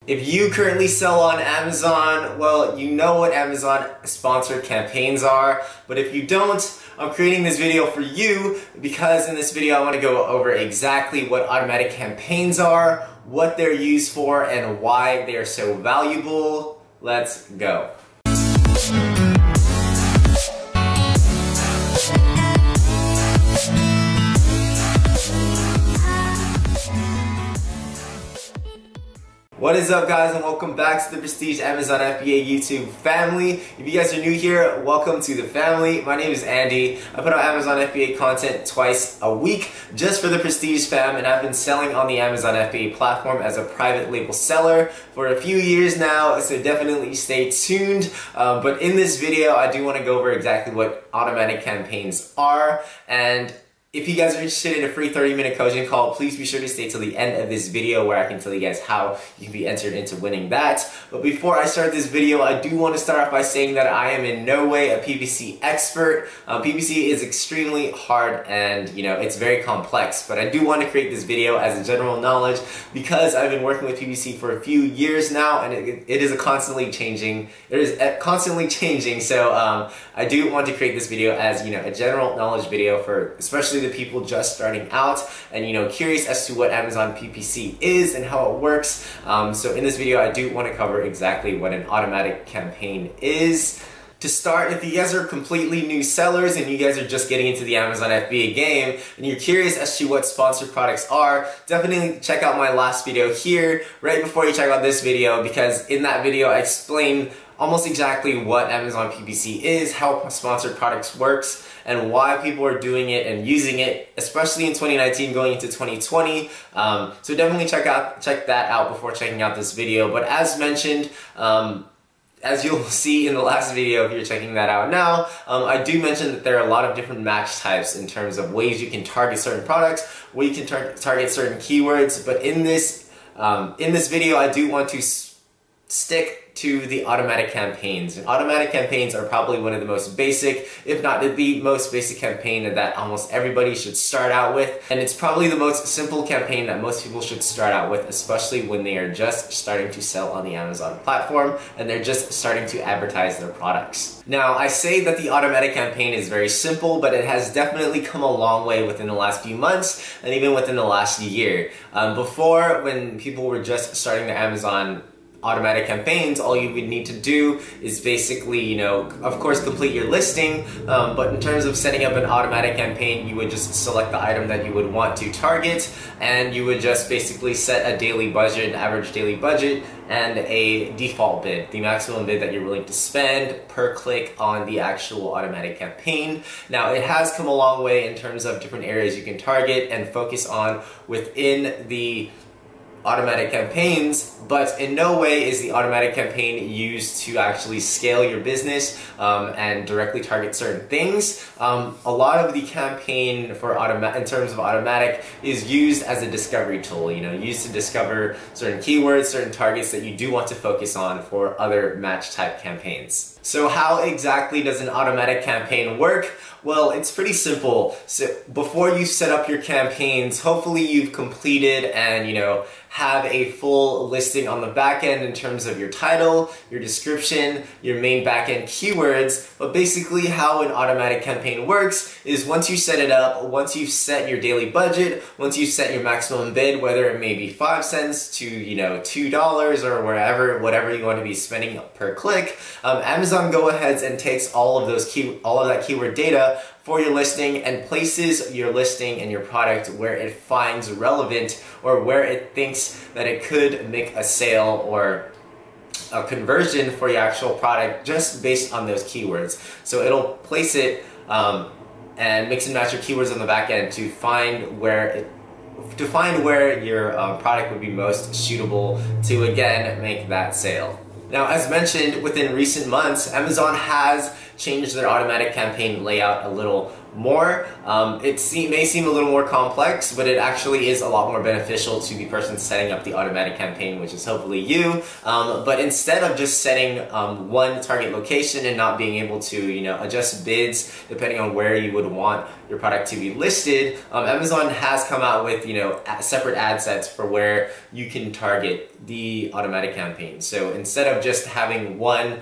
If you currently sell on Amazon, well, you know what Amazon sponsored campaigns are, but if you don't, I'm creating this video for you because in this video I want to go over exactly what automatic campaigns are, what they're used for, and why they are so valuable. Let's go. What is up, guys, and welcome back to the Prestige Amazon FBA YouTube family. If you guys are new here, welcome to the family. My name is Andy. I put out Amazon FBA content twice a week just for the Prestige fam, and I've been selling on the Amazon FBA platform as a private label seller for a few years now, so definitely stay tuned. But in this video, I do want to go over exactly what automatic campaigns are, and if you guys are interested in a free 30-minute coaching call, please be sure to stay till the end of this video where I can tell you guys how you can be entered into winning that. But before I start this video, I do want to start off by saying that I am in no way a PPC expert. PPC is extremely hard and, it's very complex, but I do want to create this video as a general knowledge because I've been working with PPC for a few years now, and it is constantly changing. So I do want to create this video as, a general knowledge video for especially the people just starting out and curious as to what Amazon PPC is and how it works. So in this video I do want to cover exactly what an automatic campaign is. To start, if you guys are completely new sellers and you guys are just getting into the Amazon FBA game and you're curious as to what sponsored products are, definitely check out my last video here right before you check out this video, because in that video I explain almost exactly what Amazon PPC is, how sponsored products works, and why people are doing it and using it, especially in 2019 going into 2020. So definitely check that out before checking out this video. But as mentioned, as you'll see in the last video, if you're checking that out now, I do mention that there are a lot of different match types in terms of ways you can target certain products, where you can target certain keywords. But in this video, I do want to stick to the automatic campaigns. And automatic campaigns are probably one of the most basic, if not the most basic campaign that almost everybody should start out with. And it's probably the most simple campaign that most people should start out with, especially when they are just starting to sell on the Amazon platform and they're just starting to advertise their products. Now, I say that the automatic campaign is very simple, but it has definitely come a long way within the last few months and even within the last year. Before, when people were just starting their Amazon automatic campaigns, all you would need to do is basically, of course, complete your listing, but in terms of setting up an automatic campaign, you would just select the item that you would want to target, and you would just basically set a daily budget, an average daily budget, and a default bid, the maximum bid that you're willing to spend per click on the actual automatic campaign. Now, it has come a long way in terms of different areas you can target and focus on within the automatic campaigns, but in no way is the automatic campaign used to actually scale your business and directly target certain things. A lot of the campaign for in terms of automatic is used as a discovery tool, used to discover certain keywords, certain targets that you do want to focus on for other match type campaigns. So how exactly does an automatic campaign work? Well, it's pretty simple. So before you set up your campaigns, hopefully you've completed and have a full listing on the back end in terms of your title, your description, your main back end keywords. But basically how an automatic campaign works is once you set it up, once you've set your daily budget, once you've set your maximum bid, whether it may be 5 cents to $2 or whatever you want to be spending per click, Amazon go ahead and takes all of that keyword data for your listing and places your listing and your product where it finds relevant or where it thinks that it could make a sale or a conversion for your actual product just based on those keywords. So it'll place it and mix and match your keywords on the back end to find where your product would be most suitable to, again, make that sale. Now, as mentioned, within recent months, Amazon has changed their automatic campaign layout a little more. It may seem a little more complex, but it actually is a lot more beneficial to the person setting up the automatic campaign, which is hopefully you. But instead of just setting one target location and not being able to, you know, adjust bids depending on where you would want your product to be listed, Amazon has come out with, you know, separate ad sets for where you can target the automatic campaign. So instead of just having one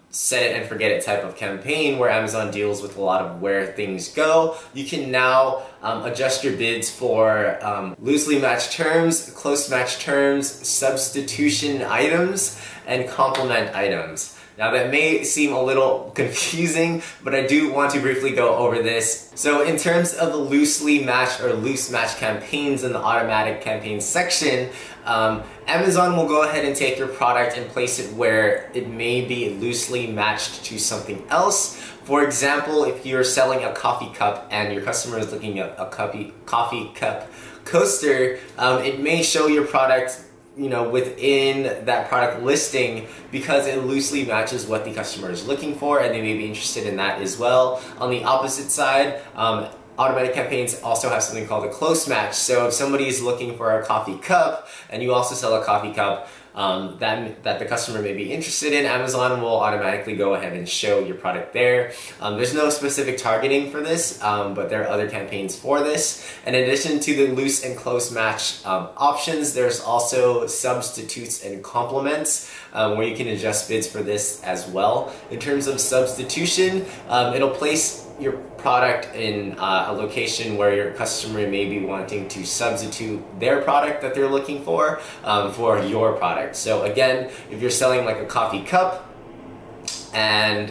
set it and forget it type of campaign where Amazon deals with a lot of where things go, you can now adjust your bids for loosely matched terms, close matched terms, substitution items, and complement items. Now that may seem a little confusing, but I do want to briefly go over this. So in terms of the loosely matched or loose match campaigns in the automatic campaign section, Amazon will go ahead and take your product and place it where it may be loosely matched to something else. For example, if you're selling a coffee cup and your customer is looking at a coffee cup coaster, it may show your product, you know, within that product listing because it loosely matches what the customer is looking for, and they may be interested in that as well. On the opposite side, automatic campaigns also have something called a close match. So if somebody is looking for a coffee cup and you also sell a coffee cup that the customer may be interested in, Amazon will automatically go ahead and show your product there. There's no specific targeting for this, but there are other campaigns for this. In addition to the loose and close match options, there's also substitutes and complements where you can adjust bids for this as well. In terms of substitution, it'll place your product in a location where your customer may be wanting to substitute their product that they're looking for your product. So again, if you're selling like a coffee cup and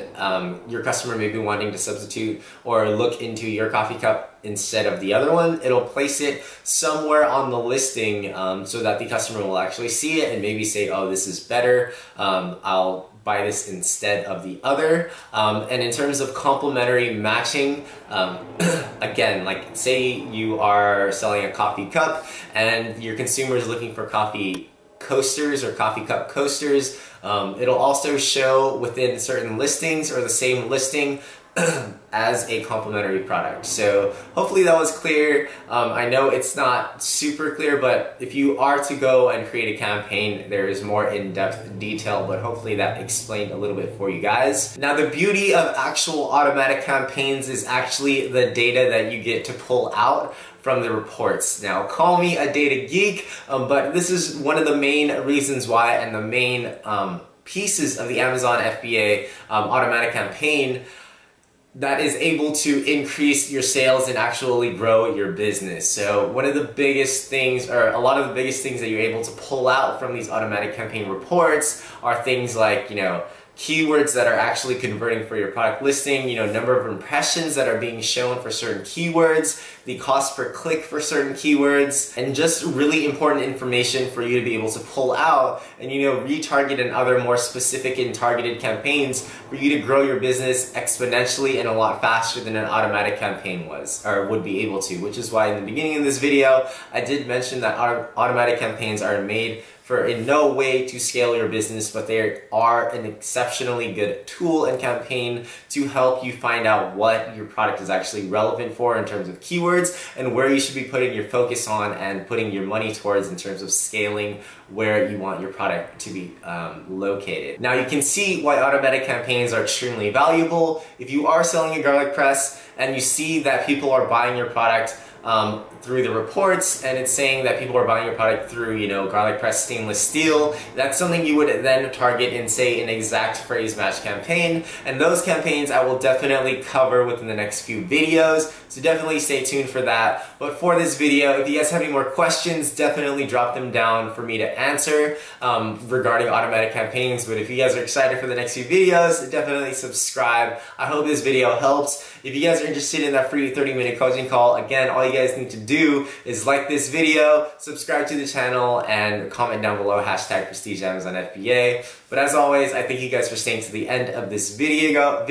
your customer may be wanting to substitute or look into your coffee cup instead of the other one, it'll place it somewhere on the listing so that the customer will actually see it and maybe say, oh, this is better, I'll buy this instead of the other. And in terms of complementary matching, again, like say you are selling a coffee cup and your consumer is looking for coffee coasters or coffee cup coasters, it'll also show within certain listings or the same listing as a complementary product. So hopefully that was clear. I know it's not super clear, but if you are to go and create a campaign, there is more in-depth detail, but hopefully that explained a little bit for you guys. Now the beauty of actual automatic campaigns is actually the data that you get to pull out from the reports. Now call me a data geek, but this is one of the main reasons why and the main pieces of the Amazon FBA automatic campaign that is able to increase your sales and actually grow your business. So one of the biggest things, or a lot of the biggest things that you're able to pull out from these automatic campaign reports are things like, you know, keywords that are actually converting for your product listing, you know, number of impressions that are being shown for certain keywords, the cost per click for certain keywords, and just really important information for you to be able to pull out and, you know, retarget and other more specific and targeted campaigns for you to grow your business exponentially and a lot faster than an automatic campaign was, or would be able to, which is why in the beginning of this video, I did mention that automatic campaigns are made for in no way to scale your business, but they are an exceptionally good tool and campaign to help you find out what your product is actually relevant for in terms of keywords and where you should be putting your focus on and putting your money towards in terms of scaling where you want your product to be located. Now you can see why automatic campaigns are extremely valuable. If you are selling a garlic press and you see that people are buying your product through the reports, and it's saying that people are buying your product through, you know, garlic press stainless steel, that's something you would then target in, say, an exact phrase match campaign. And those campaigns I will definitely cover within the next few videos, so definitely stay tuned for that. But for this video, if you guys have any more questions, definitely drop them down for me to answer regarding automatic campaigns. But if you guys are excited for the next few videos, definitely subscribe. I hope this video helps. If you guys are interested in that free 30-minute coaching call, again, all you guys need to do is like this video, subscribe to the channel, and comment down below #PrestigeAmazonFBA. But as always, I thank you guys for staying to the end of this video.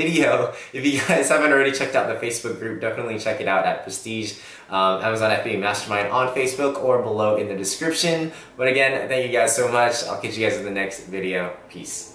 If you guys haven't already checked out the Facebook group, definitely check it out at Prestige Amazon FBA Mastermind on Facebook or below in the description. But again, thank you guys so much. I'll catch you guys in the next video. Peace.